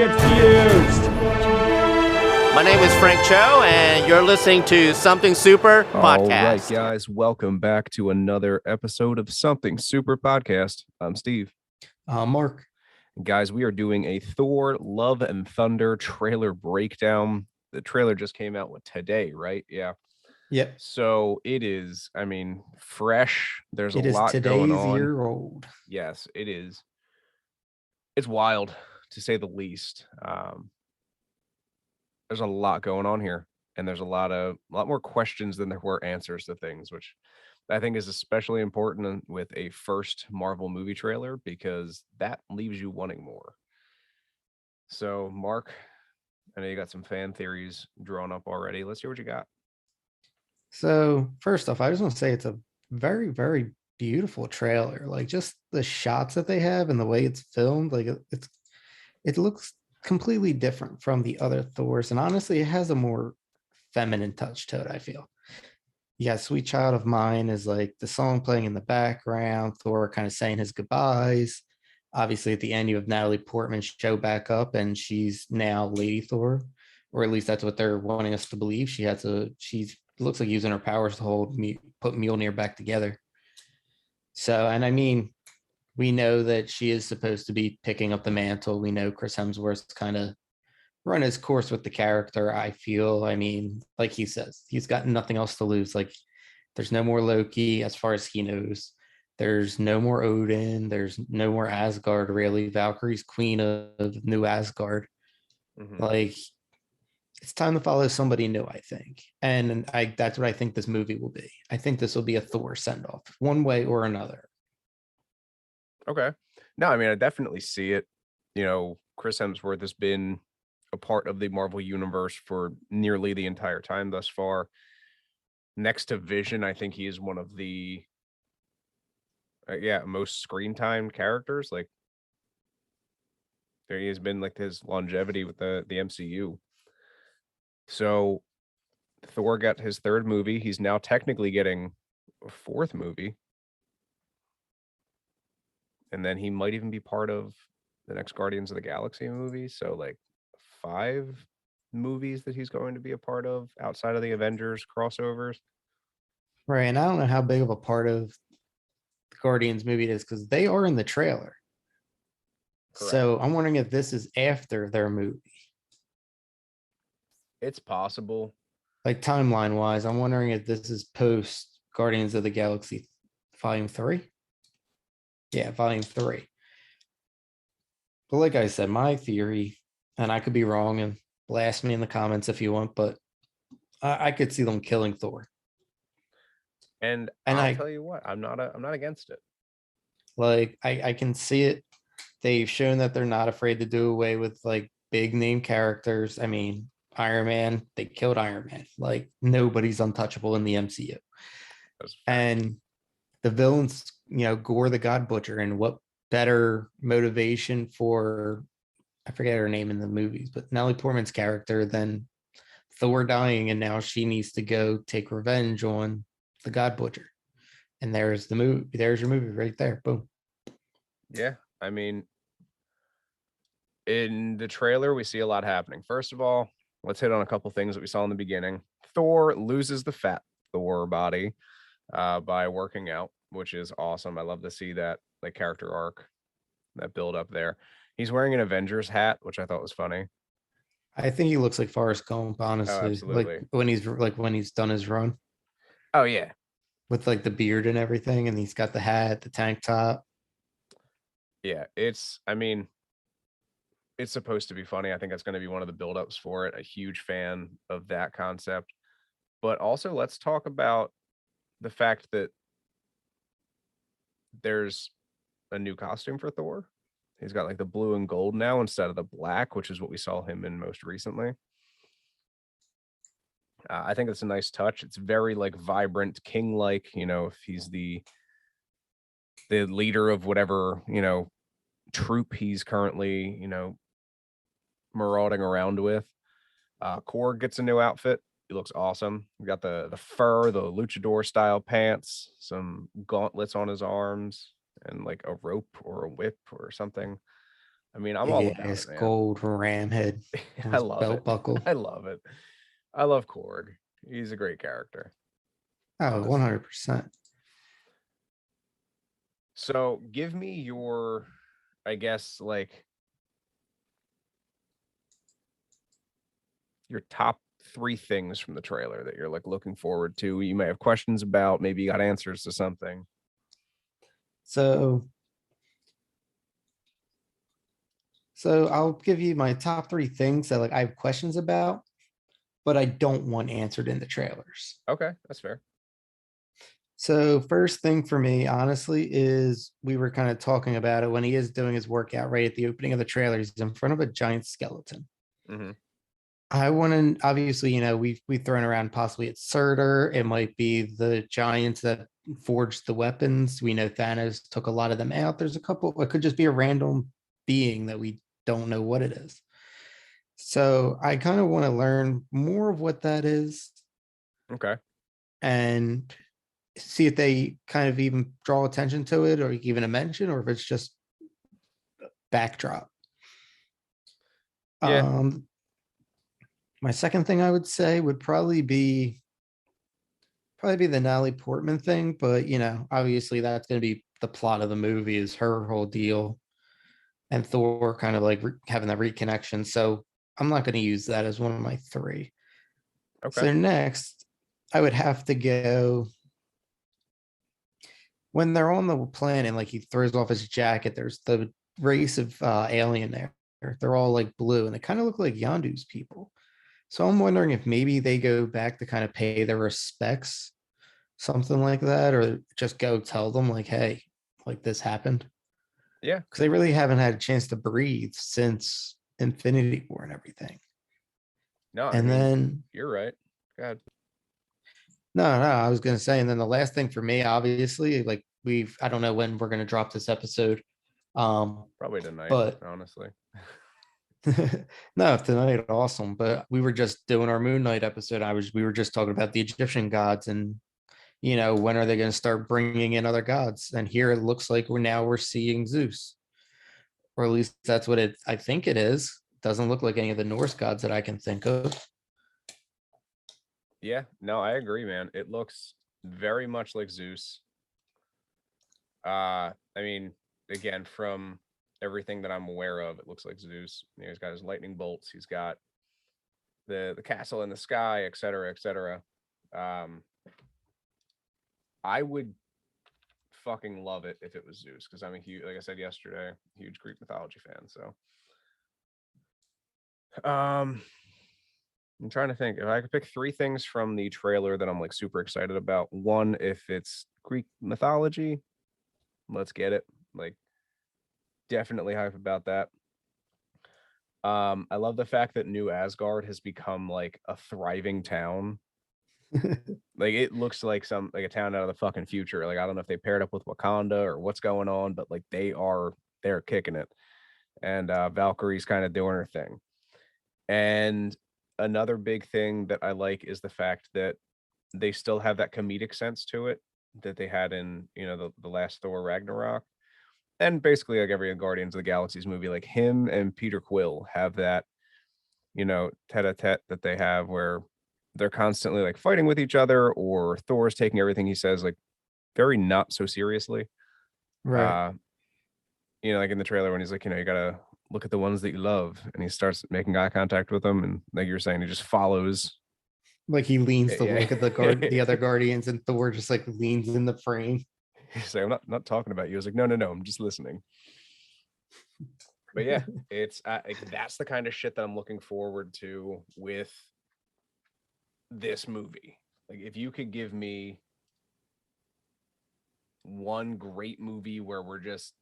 confused. My name is Frank Cho, and you're listening to Something Super Podcast. All right, guys, welcome back to another episode of Something Super Podcast. I'm Steve. Mark. Guys, we are doing a Thor Love and Thunder trailer breakdown. The trailer just came out today, right? Yeah. Yep. So it is, fresh. There's It a is lot going today's on. year old. Yes, it is. It's wild, to say the least. There's a lot going on here, and there's a lot more questions than there were answers to things, which I think is especially important with a first Marvel movie trailer, because that leaves you wanting more. So, Mark, I know you got some fan theories drawn up already. Let's hear what you got. So first off, I just want to say it's a very, very beautiful trailer. Like just the shots that they have and the way it's filmed, like it looks completely different from the other Thors. And honestly, it has a more feminine touch to it, I feel. Yeah, Sweet Child of Mine is like the song playing in the background, Thor kind of saying his goodbyes. Obviously, at the end, you have Natalie Portman show back up, and she's now Lady Thor, or at least that's what they're wanting us to believe. She's looks like using her powers to put Mjolnir back together. So, and I mean, we know that she is supposed to be picking up the mantle. We know Chris Hemsworth's kind of run his course with the character. I feel, I mean, like he says, he's got nothing else to lose. Like, there's no more Loki as far as he knows. There's no more Odin. There's no more Asgard, really. Valkyrie's queen of New Asgard. Mm-hmm. Like, it's time to follow somebody new, I think. And that's what I think this movie will be. I think this will be a Thor send-off, one way or another. Okay. No, I definitely see it. You know, Chris Hemsworth has been a part of the Marvel universe for nearly the entire time thus far. Next to Vision, I think he is one of the most screen time characters. Like, there he has been, like, his longevity with the MCU. So Thor got his third movie. He's now technically getting a fourth movie. And then he might even be part of the next Guardians of the Galaxy movie. So, like, 5 movies that he's going to be a part of outside of the Avengers crossovers. Right. And I don't know how big of a part of the Guardians movie it is, because they are in the trailer. Correct. So I'm wondering if this is after their movie. It's possible. Like, timeline wise, I'm wondering if this is post Guardians of the Galaxy Volume 3. Yeah, Volume 3. But like I said, my theory, and I could be wrong, and blast me in the comments if you want, but I could see them killing Thor. And I'll tell you what, I'm not against it. Like, I can see it. They've shown that they're not afraid to do away with, like, big name characters. I mean, Iron Man, they killed Iron Man. Like, nobody's untouchable in the MCU. And the villains, Gore the God Butcher, and what better motivation for, I forget her name in the movies, but Natalie Portman's character than Thor dying, and now she needs to go take revenge on the God Butcher. And there's the movie. There's your movie right there. Boom. Yeah, in the trailer, we see a lot happening. First of all, let's hit on a couple things that we saw in the beginning. Thor loses the fat Thor body by working out, which is awesome. I love to see that, like, character arc, that build up there. He's wearing an Avengers hat, which I thought was funny. I think he looks like Forrest Gump, honestly. Oh, absolutely. When he's done his run. Oh yeah, with like the beard and everything, and he's got the hat, the tank top. Yeah, it's supposed to be funny. I think that's going to be one of the buildups for it. A huge fan of that concept. But also, let's talk about the fact that there's a new costume for Thor. He's got, like, the blue and gold now instead of the black, which is what we saw him in most recently. I think it's a nice touch. It's very, like, vibrant, king-like, if he's the leader of whatever, troop he's currently, marauding around with. Korg gets a new outfit. He looks awesome. We got the fur, the luchador style pants, some gauntlets on his arms, and, like, a rope or a whip or something. I mean, I'm all Big about ass it, man. gold ram head on I his love it. belt buckle. I love it. I love Korg. He's a great character, Oh, honestly. 100%. So give me your, I guess, like your top three things from the trailer that you're like looking forward to. You may have questions about, maybe you got answers to something. So, so I'll give you my top three things that like I have questions about, but I don't want answered in the trailers. Okay, that's fair. So first thing for me, honestly, is we were kind of talking about it when he is doing his workout right at the opening of the trailer. He's in front of a giant skeleton. Mm-hmm. I want to obviously, we've thrown around possibly it's Surtur. It might be the giants that forged the weapons. We know Thanos took a lot of them out. There's a couple. It could just be a random being that we don't know what it is. So I kind of want to learn more of what that is Okay. and see if they kind of even draw attention to it or even a mention, or if it's just backdrop. Yeah. Um, my second thing I would say would probably be the Natalie Portman thing, but obviously that's going to be the plot of the movie is her whole deal and Thor kind of like having that reconnection. So I'm not going to use that as one of my three. Okay. So next, I would have to go when they're on the planet and like he throws off his jacket. There's the race of alien there. They're all like blue and they kind of look like Yondu's people. So I'm wondering if maybe they go back to kind of pay their respects, something like that, or just go tell them like, hey, like this happened. Yeah. Because they really haven't had a chance to breathe since Infinity War and everything. No, I And mean, then you're right. God. no, I was gonna say, and then the last thing for me, obviously, like I don't know when we're gonna drop this episode. Probably tonight, But honestly. no, tonight awesome. But we were just doing our Moon Knight episode. We were just talking about the Egyptian gods and when are they going to start bringing in other gods? And here it looks like we're seeing Zeus, or at least that's what I think it is. Doesn't look like any of the Norse gods that I can think of. Yeah, no, I agree, man. It looks very much like Zeus. I mean, again, from everything that I'm aware of, it looks like Zeus. He's got his lightning bolts, he's got the castle in the sky, et cetera, et cetera. I would fucking love it if it was Zeus, because I'm a huge, like I said yesterday, huge Greek mythology fan. So I'm trying to think if I could pick three things from the trailer that I'm like super excited about. One, if it's Greek mythology, let's get it. Like, definitely hype about that. I love the fact that New Asgard has become like a thriving town. Like, it looks like a town out of the fucking future. Like, I don't know if they paired up with Wakanda or what's going on, but like they're kicking it. And Valkyrie's kind of doing her thing. And another big thing that I like is the fact that they still have that comedic sense to it that they had in the last Thor Ragnarok. And basically like every Guardians of the Galaxy's movie, like him and Peter Quill have that, tete-a-tete that they have where they're constantly like fighting with each other, or Thor's taking everything he says like very not so seriously. Right. Uh, like in the trailer when he's like, you gotta look at the ones that you love, and he starts making eye contact with them, and like you're saying, he just follows. Like he leans to Yeah. look at the other guardians, and Thor just like leans in the frame. He's like, I'm not talking about you. I was like, no, I'm just listening. But yeah, it's like, that's the kind of shit that I'm looking forward to with this movie. Like, if you could give me one great movie where we're just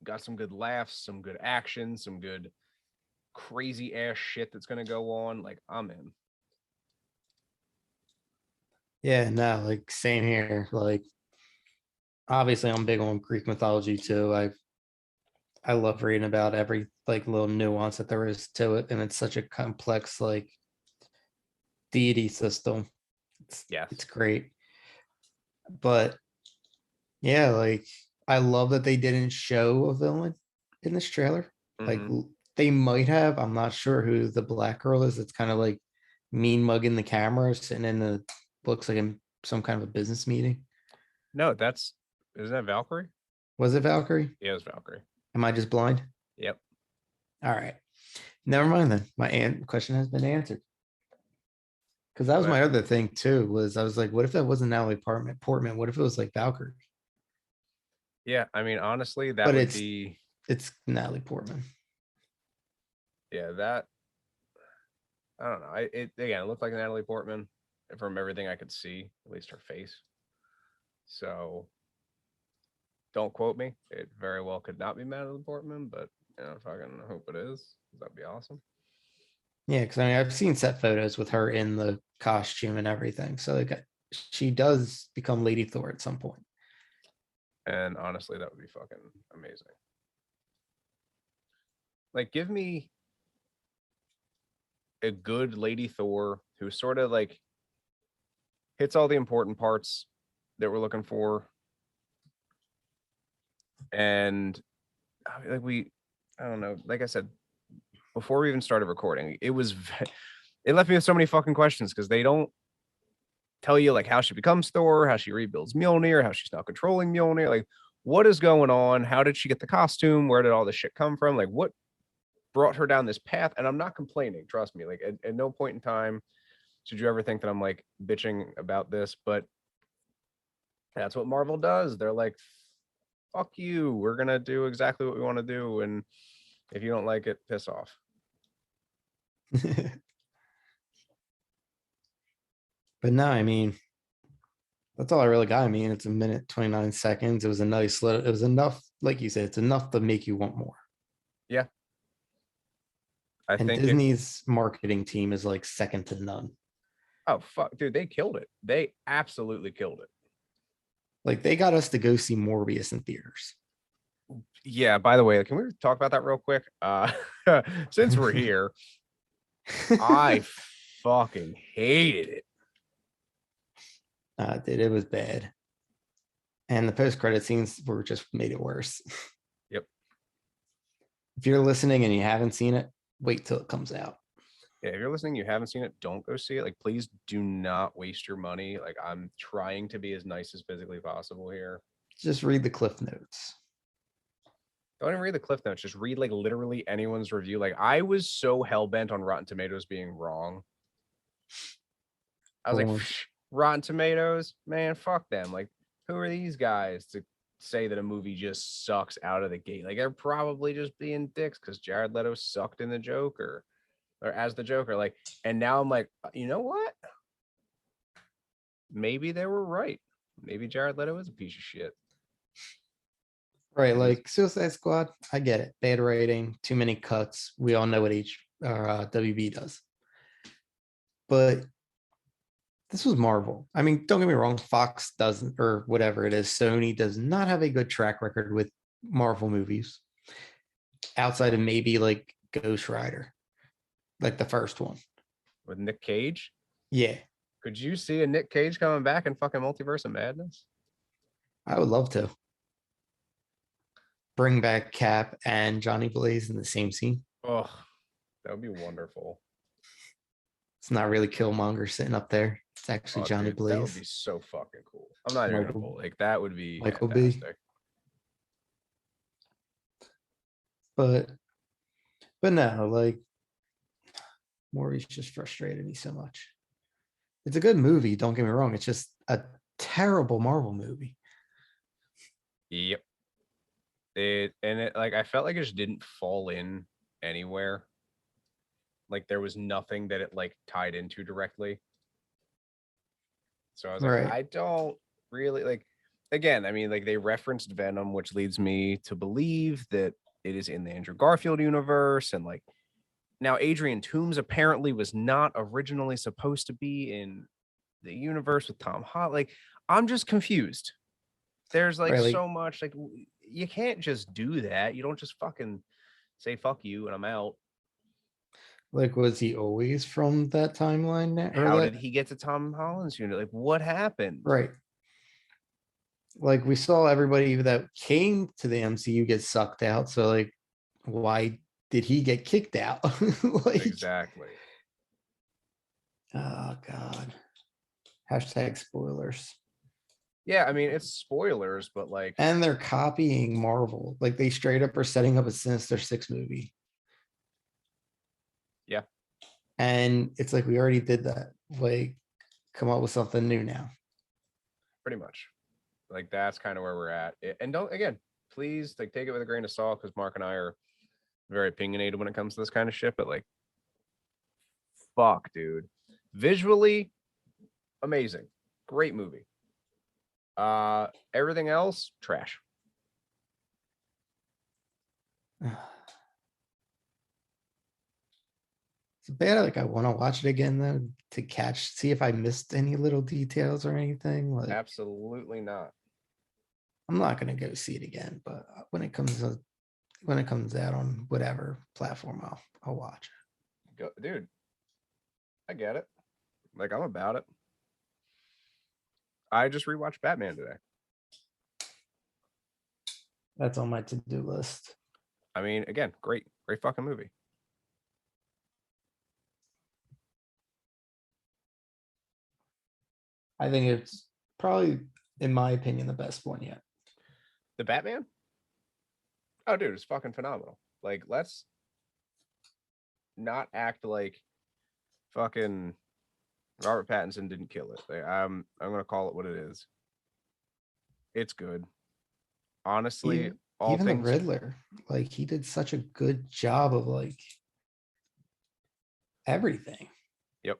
got some good laughs, some good action, some good crazy ass shit that's gonna go on, like, I'm in. Yeah, no, like same here. Like obviously I'm big on Greek mythology too. I love reading about every like little nuance that there is to it, and it's such a complex like deity system. It's Yes. great. But yeah, like I love that they didn't show a villain in this trailer. Like Mhm. they might have. I'm not sure who the black girl is. It's kind of like mean mugging the camera, sitting in the looks like some kind of a business meeting. No, isn't that Valkyrie? Was it Valkyrie? Yeah, it was Valkyrie. Am I just blind? Yep. All right. Never mind then. My question has been answered. Because that was But my other thing too. Was I was like, what if that wasn't Natalie Portman? What if it was like Valkyrie? yeah, I mean, honestly, that But would be it's Natalie Portman. yeah, that I don't know. It again, it looked like Natalie Portman from everything I could see, at least her face. So don't quote me. It very well could not be Natalie Portman, but fucking hope it is. That'd be awesome. Yeah, because I mean I've seen set photos with her in the costume and everything. So like she does become Lady Thor at some point. And honestly, that would be fucking amazing. Like, give me a good Lady Thor who sort of like hits all the important parts that we're looking for. And like I don't know, like I said, before we even started recording, it left me with so many fucking questions because they don't tell you like how she becomes Thor, how she rebuilds Mjolnir, how she's now controlling Mjolnir. Like, what is going on? How did she get the costume? Where did all this shit come from? Like, what brought her down this path? And I'm not complaining, trust me. Like, at no point in time should you ever think that I'm like bitching about this, but that's what Marvel does. They're like, fuck you. We're gonna do exactly what we want to do. And if you don't like it, piss off. But no, I mean, that's all I really got. I mean, it's a minute 29 seconds. It was a nice little, it was enough, like you said, it's enough to make you want more. Yeah. I And think it Disney's marketing team is like second to none. oh fuck, dude, they killed it. They absolutely killed it. Like they got us to go see Morbius in theaters. Yeah, by the way, can we talk about that real quick? Since we're here, I fucking hated it. Dude, it was bad. And the post-credit scenes were just made it worse. Yep. If you're listening and you haven't seen it, wait till it comes out. Yeah, if you're listening, you haven't seen it, don't go see it. Like, please do not waste your money. Like, I'm trying to be as nice as physically possible here. Just read the cliff notes. Don't even read the cliff notes. Just read like literally anyone's review. Like, I was so hell bent on Rotten Tomatoes being wrong. I was like, Rotten Tomatoes, man, fuck them. Like, who are these guys to say that a movie just sucks out of the gate? Like, they're probably just being dicks because Jared Leto sucked in the Joker or as the Joker. Like, and now I'm like, you know what? Maybe they were right. Maybe Jared Leto is a piece of shit. Right, like Suicide Squad, I get it. Bad rating, too many cuts. We all know what WB does. But this was Marvel. I mean, don't get me wrong, Fox doesn't, or whatever it is, Sony does not have a good track record with Marvel movies outside of maybe like Ghost Rider, like the first one. With Nick Cage? Yeah. Could you see a Nick Cage coming back in fucking Multiverse of Madness? I would love to bring back Cap and Johnny Blaze in the same scene. Oh, that would be wonderful. It's not really Killmonger sitting up there. It's actually Johnny dude, Blaze. That would be so fucking cool. I'm not even gonna pull. Like, that would be Michael fantastic. B. But no, like Maury's just frustrated me so much. It's a good movie, don't get me wrong. It's just a terrible Marvel movie. Yep. Like, I felt like it just didn't fall in anywhere. Like, there was nothing that it like tied into directly. So I was like, Right. I don't really like. Again, I mean, like, they referenced Venom, which leads me to believe that it is in the Andrew Garfield universe. And like, now Adrian Toomes apparently was not originally supposed to be in the universe with Tom Holland. Like, I'm just confused. There's like Right, so much, like, you can't just do that. You don't just fucking say fuck you and I'm out. Like, was he always from that timeline now? How did he get to Tom Holland's unit? Like, what happened? Right. Like, we saw everybody that came to the MCU get sucked out. So, like, why did he get kicked out? Like, Exactly. oh God. Hashtag spoilers. Yeah, I mean it's spoilers, but like, And they're copying Marvel. Like they straight up are setting up a Sinister Six movie. yeah, And it's like we already did that. Like, come up with something new now. pretty much. Like that's kind of where we're at. And don't, again, please like take it with a grain of salt, because Mark and I are very opinionated when it comes to this kind of shit. But like, fuck, dude, visually amazing, great movie. Everything else trash. It's bad. Like I want to watch it again though to see if I missed any little details or anything. Like Absolutely not. I'm not gonna go see it again, but when it comes out on whatever platform, I'll watch it. Go, dude. I get it. Like I'm about it. I just rewatched Batman today. That's on my to-do list. I mean, again, great fucking movie. I think it's probably, in my opinion, the best one yet. The Batman? Oh, dude, it's fucking phenomenal. Like, let's not act like fucking Robert Pattinson didn't kill it. Like, I'm gonna call it what it is. It's good. Honestly, Even the Riddler, like he did such a good job of like everything. Yep.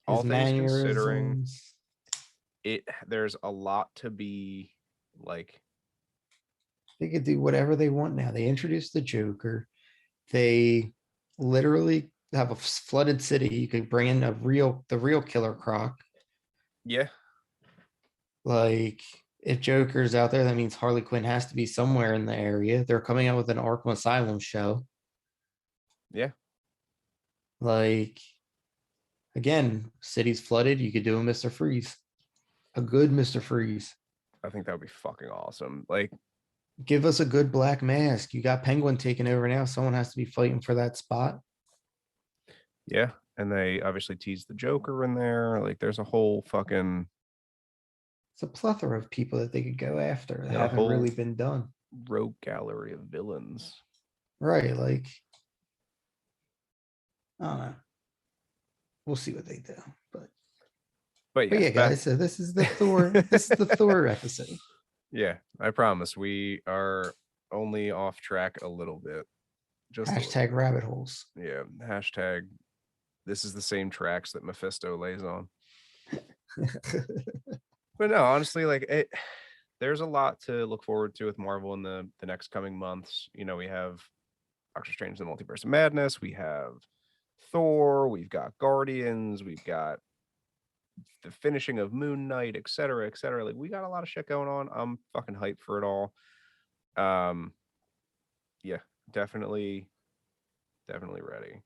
His All things considering, mannerisms. there's a lot to be like. They could do whatever they want now. They introduced the Joker. They literally have a flooded city. You could bring in the real Killer Croc. Yeah. Like if Joker's out there, that means Harley Quinn has to be somewhere in the area. They're coming out with an Arkham Asylum show. Yeah. Like again, city's flooded. You could do a Mr. Freeze, a good Mr. Freeze. I think that would be fucking awesome. Like, give us a good Black Mask. You got Penguin taking over now. Someone has to be fighting for that spot. Yeah. And they obviously teased the Joker in there. Like there's a whole fucking, it's a plethora of people that they could go after that yeah, haven't really been done. Rogue gallery of villains. Right. Like, I don't know. We'll see what they do. But yeah, guys. So this is the Thor. This is the Thor episode. Yeah, I promise we are only off track a little bit. Just hashtag rabbit holes. Yeah, hashtag this is the same tracks that Mephisto lays on. But no, honestly, like there's a lot to look forward to with Marvel in the next coming months. You know, we have Doctor Strange: The Multiverse of Madness, we have Thor, we've got Guardians, we've got the finishing of Moon Knight, etc., etc. Like we got a lot of shit going on. I'm fucking hyped for it all. Yeah, definitely ready.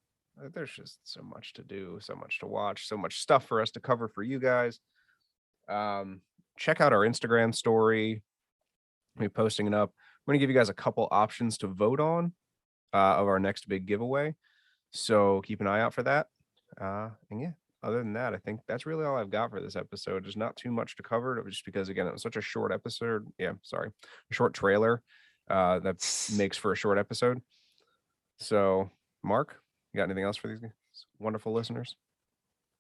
There's just so much to do, so much to watch, so much stuff for us to cover for you guys. Check out our Instagram story. We'll be posting it up. I'm going to give you guys a couple options to vote on of our next big giveaway. So keep an eye out for that. And yeah, other than that, I think that's really all I've got for this episode. There's not too much to cover, just because, again, it was such a short episode. Yeah, sorry. A short trailer that makes for a short episode. So, Mark, you got anything else for these wonderful listeners?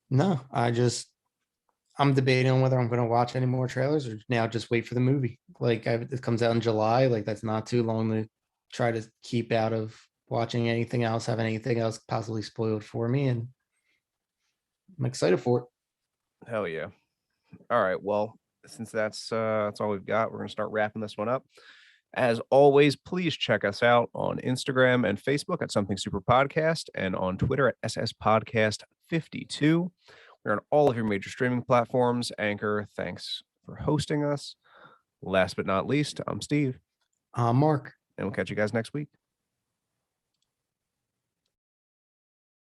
No, I'm debating on whether I'm going to watch any more trailers or now just wait for the movie. Like it comes out in July. Like that's not too long to try to keep out of watching anything else, have anything else possibly spoiled for me. And I'm excited for it. Hell yeah. All right. Well, since that's all we've got, we're going to start wrapping this one up. As always, please check us out on Instagram and Facebook at Something Super Podcast and on Twitter at SS Podcast 52. We're on all of your major streaming platforms. Anchor, thanks for hosting us. Last but not least, I'm Steve. I'm Mark. And we'll catch you guys next week.